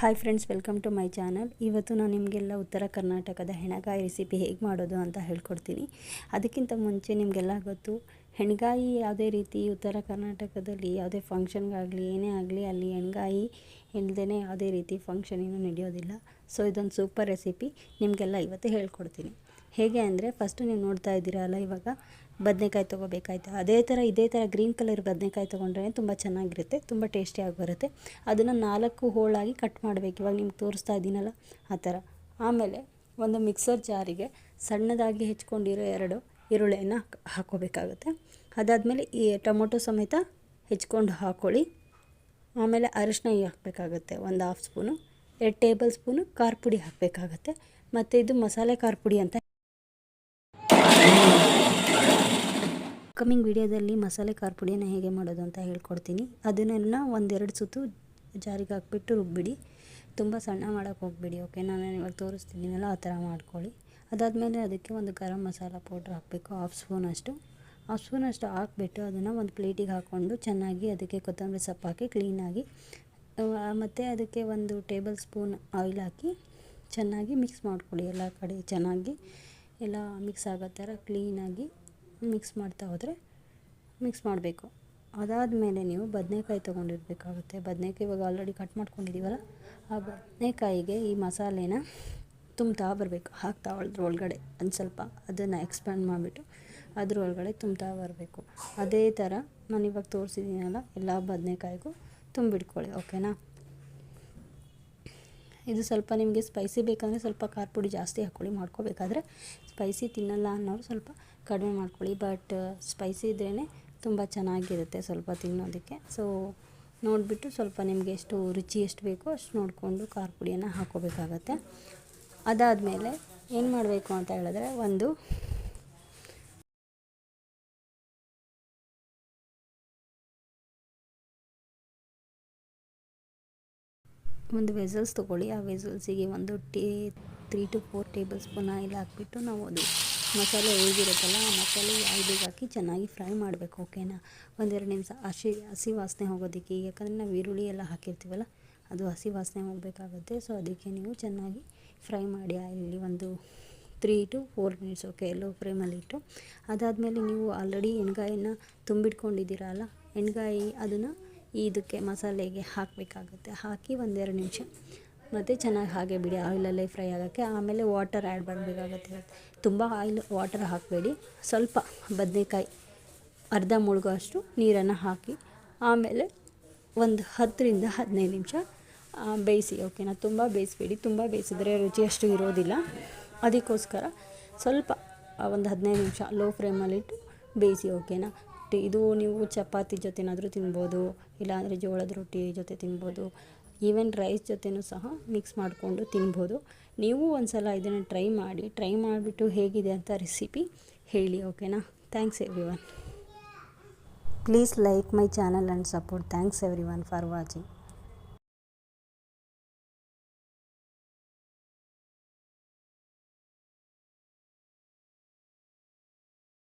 Hi friends, welcome to my channel. ಇವತ್ತು ನಾನು ನಿಮಗೆಲ್ಲ ಉತ್ತರ ಕರ್ನಾಟಕದ ಹೆಣಗಾಯಿ ರೆಸಿಪಿ ಹೇಗೆ ಮಾಡೋದು ಅಂತ ಹೇಳ್ಕೊಡ್ತೀನಿ. ಅದಕ್ಕಿಂತ ಮುಂಚೆ ನಿಮಗೆಲ್ಲ ಗೊತ್ತು, ಹೆಣಗಾಯಿ ಯಾವುದೇ ರೀತಿ ಉತ್ತರ ಕರ್ನಾಟಕದಲ್ಲಿ ಯಾವುದೇ ಫಂಕ್ಷನ್ಗಾಗಲಿ ಏನೇ ಆಗಲಿ ಅಲ್ಲಿ ಹೆಣಗಾಯಿ ಇಲ್ಲದೇ ಯಾವುದೇ ರೀತಿ ಫಂಕ್ಷನ್ ಏನೂ ನಡೆಯೋದಿಲ್ಲ. ಸೊ ಇದೊಂದು ಸೂಪರ್ ರೆಸಿಪಿ ನಿಮಗೆಲ್ಲ ಇವತ್ತು ಹೇಳ್ಕೊಡ್ತೀನಿ. ಹೇಗೆ ಅಂದರೆ, ಫಸ್ಟು ನೀವು ನೋಡ್ತಾ ಇದ್ದೀರಲ್ಲ, ಇವಾಗ ಬದನೆಕಾಯಿ ತೊಗೋಬೇಕಾಯ್ತು. ಇದೇ ಥರ ಗ್ರೀನ್ ಕಲರ್ ಬದನೆಕಾಯಿ ತೊಗೊಂಡ್ರೆ ತುಂಬ ಚೆನ್ನಾಗಿರುತ್ತೆ, ತುಂಬ ಟೇಸ್ಟಿಯಾಗಿ ಬರುತ್ತೆ. ಅದನ್ನು 4 ಹೋಳಾಗಿ ಕಟ್ ಮಾಡಬೇಕು. ಇವಾಗ ನಿಮ್ಗೆ ತೋರಿಸ್ತಾ ಇದ್ದೀನಲ್ಲ ಆ ಥರ. ಆಮೇಲೆ ಒಂದು ಮಿಕ್ಸರ್ ಜಾರಿಗೆ ಸಣ್ಣದಾಗಿ ಹೆಚ್ಕೊಂಡಿರೋ 2 ಈರುಳ್ಳಿಯನ್ನು ಹಾಕ್ಕೋಬೇಕಾಗುತ್ತೆ. ಅದಾದಮೇಲೆ ಈ ಟೊಮೊಟೊ ಸಮೇತ ಹೆಚ್ಕೊಂಡು ಹಾಕ್ಕೊಳ್ಳಿ. ಆಮೇಲೆ ಅರಿಶಿನ ಹಾಕಬೇಕಾಗುತ್ತೆ, ಒಂದು 1/2 ಸ್ಪೂನು. 2 ಟೇಬಲ್ ಸ್ಪೂನು ಖಾರ ಪುಡಿ ಹಾಕಬೇಕಾಗತ್ತೆ. ಮತ್ತು ಇದು ಮಸಾಲೆ ಖಾರ ಪುಡಿ ಅಂತ. ಕಮಿಂಗ್ ವಿಡಿಯೋದಲ್ಲಿ ಮಸಾಲೆ ಖಾರ ಪುಡಿಯನ್ನು ಹೇಗೆ ಮಾಡೋದು ಅಂತ ಹೇಳ್ಕೊಡ್ತೀನಿ. ಅದನ್ನೆಲ್ಲ 1-2 ಸುತ್ತು ಜಾರಿಗೆ ಹಾಕ್ಬಿಟ್ಟು ರುಬ್ಬಿಡಿ. ತುಂಬ ಸಣ್ಣ ಮಾಡೋಕ್ಕೆ ಹೋಗ್ಬಿಡಿ, ಓಕೆ. ನಾನು ಇವಾಗ ತೋರಿಸ್ತಿದ್ದೀನಲ್ಲ ಆ ಥರ ಮಾಡ್ಕೊಳ್ಳಿ. ಅದಾದಮೇಲೆ ಅದಕ್ಕೆ ಒಂದು ಗರಂ ಮಸಾಲ ಪೌಡ್ರ್ ಹಾಕಬೇಕು, 1/2 ಸ್ಪೂನಷ್ಟು ಹಾಕ್ಬಿಟ್ಟು ಅದನ್ನು ಒಂದು ಪ್ಲೇಟಿಗೆ ಹಾಕ್ಕೊಂಡು ಚೆನ್ನಾಗಿ ಅದಕ್ಕೆ ಕೊತ್ತಂಬರಿ ಸೊಪ್ಪು ಹಾಕಿ ಕ್ಲೀನಾಗಿ, ಮತ್ತು ಅದಕ್ಕೆ 1 ಟೇಬಲ್ ಸ್ಪೂನ್ ಆಯಿಲ್ ಹಾಕಿ ಚೆನ್ನಾಗಿ ಮಿಕ್ಸ್ ಮಾಡ್ಕೊಳ್ಳಿ. ಎಲ್ಲ ಕಡೆ ಚೆನ್ನಾಗಿ ಎಲ್ಲ ಮಿಕ್ಸ್ ಆಗೋ ಥರ ಕ್ಲೀನಾಗಿ ಮಿಕ್ಸ್ ಮಾಡ್ತಾ ಹೋದರೆ ಮಿಕ್ಸ್ ಮಾಡಬೇಕು. ಅದಾದಮೇಲೆ ನೀವು ಬದನೆಕಾಯಿ ತೊಗೊಂಡಿರಬೇಕಾಗುತ್ತೆ. ಬದನೆಕಾಯಿ ಇವಾಗ ಆಲ್ರೆಡಿ ಕಟ್ ಮಾಡ್ಕೊಂಡಿದ್ದೀವಲ್ಲ, ಆ ಬದನೆಕಾಯಿಗೆ ಈ ಮಸಾಲೆನ ತುಂಬ್ತಾ ಬರಬೇಕು. ಹಾಕ್ತಾ ಒಳಗಡೆ ಒಂದು ಸ್ವಲ್ಪ ಅದನ್ನು ಎಕ್ಸ್ಪ್ಯಾಂಡ್ ಮಾಡಿಬಿಟ್ಟು ಅದ್ರೊಳಗಡೆ ತುಂಬ್ತಾ ಬರಬೇಕು. ಅದೇ ಥರ ನಾನು ಇವಾಗ ತೋರಿಸಿದ್ದೀನಲ್ಲ, ಎಲ್ಲ ಬದನೆಕಾಯಿಗೂ ತುಂಬಿಟ್ಕೊಳ್ಳಿ, ಓಕೆನಾ. ಇದು ಸ್ವಲ್ಪ ನಿಮಗೆ ಸ್ಪೈಸಿ ಬೇಕಂದರೆ ಸ್ವಲ್ಪ ಖಾರ ಪುಡಿ ಜಾಸ್ತಿ ಹಾಕ್ಕೊಳ್ಳಿ. ಮಾಡ್ಕೋಬೇಕಾದ್ರೆ ಸ್ಪೈಸಿ ತಿನ್ನಲ್ಲ ಅನ್ನೋರು ಸ್ವಲ್ಪ ಕಡಿಮೆ ಮಾಡ್ಕೊಳ್ಳಿ. ಬಟ್ ಸ್ಪೈಸಿ ಇದ್ರೇ ತುಂಬ ಚೆನ್ನಾಗಿರುತ್ತೆ ಸ್ವಲ್ಪ ತಿನ್ನೋದಕ್ಕೆ. ಸೊ ನೋಡಿಬಿಟ್ಟು ಸ್ವಲ್ಪ ನಿಮಗೆ ಎಷ್ಟು ರುಚಿ ಎಷ್ಟು ಬೇಕೋ ಅಷ್ಟು ನೋಡಿಕೊಂಡು ಖಾರ ಪುಡಿಯನ್ನು ಹಾಕ್ಕೋಬೇಕಾಗತ್ತೆ. ಅದಾದಮೇಲೆ ಏನು ಮಾಡಬೇಕು ಅಂತ ಹೇಳಿದ್ರೆ, ಒಂದು ವೆಸಲ್ಸ್ ತೊಗೊಳ್ಳಿ. ಆ ವೆಸಲ್ಸಿಗೆ ಒಂದು 3 to 4 ಟೇಬಲ್ ಸ್ಪೂನ್ ಆಯಿಲ್ ಹಾಕ್ಬಿಟ್ಟು ನಾವು ಅದು ಮಸಾಲೆ ಹೇಗಿರುತ್ತಲ್ಲ ಆ ಮಸಾಲೆ ಆಯಿಲಿಗೆ ಹಾಕಿ ಚೆನ್ನಾಗಿ ಫ್ರೈ ಮಾಡಬೇಕು, ಓಕೆನಾ. 1-2 ನಿಮಿಷ ಹಸಿ ವಾಸನೆ ಹೋಗೋದಕ್ಕೆ, ಯಾಕಂದರೆ ನಾವು ಈರುಳ್ಳಿ ಎಲ್ಲ ಹಾಕಿರ್ತೀವಲ್ಲ ಅದು ಹಸಿ ವಾಸನೆ ಹೋಗಬೇಕಾಗುತ್ತೆ. ಸೊ ಅದಕ್ಕೆ ನೀವು ಚೆನ್ನಾಗಿ ಫ್ರೈ ಮಾಡಿ ಆಯಿಲಲ್ಲಿ ಒಂದು 3 to 4 ಮಿನಿಟ್ಸ್, ಓಕೆ, ಲೋ ಫ್ಲೇಮಲ್ಲಿಟ್ಟು. ಅದಾದಮೇಲೆ ನೀವು ಆಲ್ರೆಡಿ ಎಣ್ಗಾಯಿನ ತುಂಬಿಟ್ಕೊಂಡಿದ್ದೀರಲ್ಲ, ಎಣ್ಗಾಯಿ ಅದನ್ನು ಇದಕ್ಕೆ ಮಸಾಲೆಗೆ ಹಾಕಬೇಕಾಗುತ್ತೆ. ಹಾಕಿ 1-2 ನಿಮಿಷ ಮತ್ತು ಚೆನ್ನಾಗಿ ಹಾಗೆ ಬಿಡಿ ಆಯಿಲಲ್ಲೇ ಫ್ರೈ ಆಗೋಕ್ಕೆ. ಆಮೇಲೆ ವಾಟರ್ ಆ್ಯಡ್ ಮಾಡಬೇಕಾಗತ್ತೆ. ತುಂಬ ವಾಟರ್ ಹಾಕಬೇಡಿ, ಸ್ವಲ್ಪ ಬದನೆಕಾಯಿ ಅರ್ಧ ಮುಳುಗೋ ಅಷ್ಟು ನೀರನ್ನು ಹಾಕಿ ಆಮೇಲೆ ಒಂದು 10ರಿಂದ 15 ನಿಮಿಷ ಬೇಯಿಸಿ, ಓಕೆನಾ. ತುಂಬ ಬೇಯಿಸಬೇಡಿ, ತುಂಬ ಬೇಯಿಸಿದ್ರೆ ರುಚಿ ಅಷ್ಟು ಇರೋದಿಲ್ಲ. ಅದಕ್ಕೋಸ್ಕರ ಸ್ವಲ್ಪ ಒಂದು 15 ನಿಮಿಷ ಲೋ ಫ್ಲೇಮಲ್ಲಿಟ್ಟು ಬೇಯಿಸಿ, ಓಕೆನಾ. ಇದು ನೀವು ಚಪಾತಿ ಜೊತೆನಾದರೂ ತಿನ್ಬೋದು, ಇಲ್ಲಾಂದರೆ ಜೋಳದ ರೊಟ್ಟಿ ಜೊತೆ ತಿನ್ಬೋದು, ಈವನ್ ರೈಸ್ ಜೊತೆನೂ ಸಹ ಮಿಕ್ಸ್ ಮಾಡಿಕೊಂಡು ತಿನ್ಬೋದು. ನೀವು ಒಂದು ಸಲ ಇದನ್ನು ಟ್ರೈ ಮಾಡಿಬಿಟ್ಟು ಹೇಗಿದೆ ಅಂತ ರೆಸಿಪಿ ಹೇಳಿ, ಓಕೆನಾ. Thanks everyone. Please like my channel and support. Thanks everyone for watching.